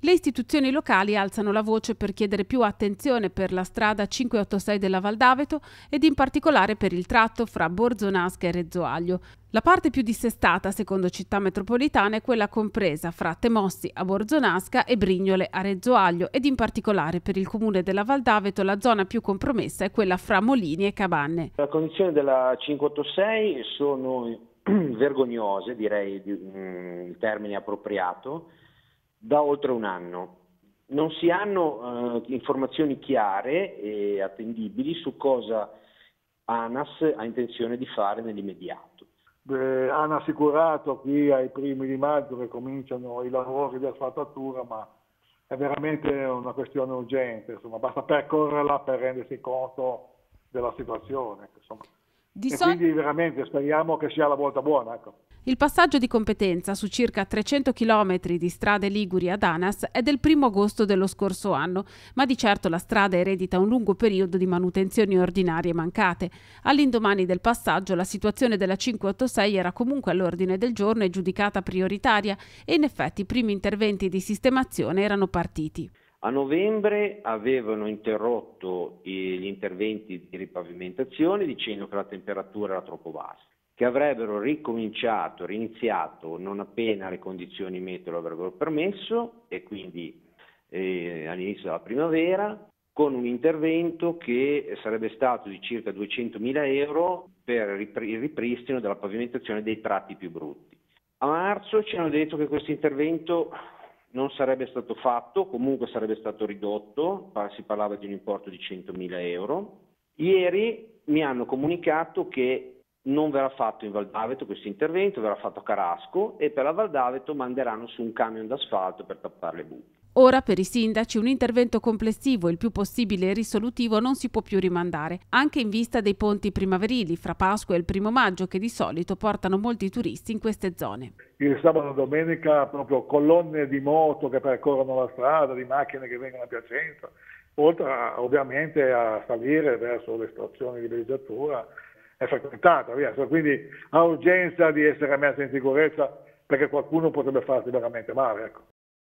Le istituzioni locali alzano la voce per chiedere più attenzione per la strada 586 della Val d'Aveto ed in particolare per il tratto fra Borzonasca e Rezzoaglio. La parte più dissestata, secondo Città Metropolitana, è quella compresa fra Temossi a Borzonasca e Brignole a Rezzoaglio ed in particolare per il comune della Val d'Aveto la zona più compromessa è quella fra Molini e Cabanne. Le condizioni della 586 sono vergognose, direi il termine appropriato, da oltre un anno. Non si hanno informazioni chiare e attendibili su cosa ANAS ha intenzione di fare nell'immediato. Hanno assicurato qui ai primi di maggio che cominciano i lavori di asfaltatura, ma è veramente una questione urgente, insomma, basta percorrerla per rendersi conto della situazione. Insomma. Quindi veramente speriamo che sia la volta buona. Ecco. Il passaggio di competenza su circa 300 km di strade liguri ad ANAS è del 1° agosto dello scorso anno, ma di certo la strada eredita un lungo periodo di manutenzioni ordinarie mancate. All'indomani del passaggio la situazione della 586 era comunque all'ordine del giorno e giudicata prioritaria e in effetti i primi interventi di sistemazione erano partiti. A novembre avevano interrotto gli interventi di ripavimentazione dicendo che la temperatura era troppo bassa, che avrebbero riniziato non appena le condizioni meteo avrebbero permesso e quindi all'inizio della primavera, con un intervento che sarebbe stato di circa 200.000 euro per il ripristino della pavimentazione dei tratti più brutti. A marzo ci hanno detto che questo intervento non sarebbe stato fatto, comunque sarebbe stato ridotto, si parlava di un importo di 100.000 euro. Ieri mi hanno comunicato che non verrà fatto in Val d'Aveto questo intervento, verrà fatto a Carasco e per la Val d'Aveto manderanno su un camion d'asfalto per tappare le buche. Ora per i sindaci un intervento complessivo il più possibile risolutivo non si può più rimandare, anche in vista dei ponti primaverili fra Pasqua e il 1° maggio che di solito portano molti turisti in queste zone. Il sabato e domenica proprio colonne di moto che percorrono la strada, di macchine che vengono a Piacenza, oltre ovviamente a salire verso le stazioni di villeggiatura, è frequentata, via. Quindi ha urgenza di essere messa in sicurezza perché qualcuno potrebbe farsi veramente male. Ecco.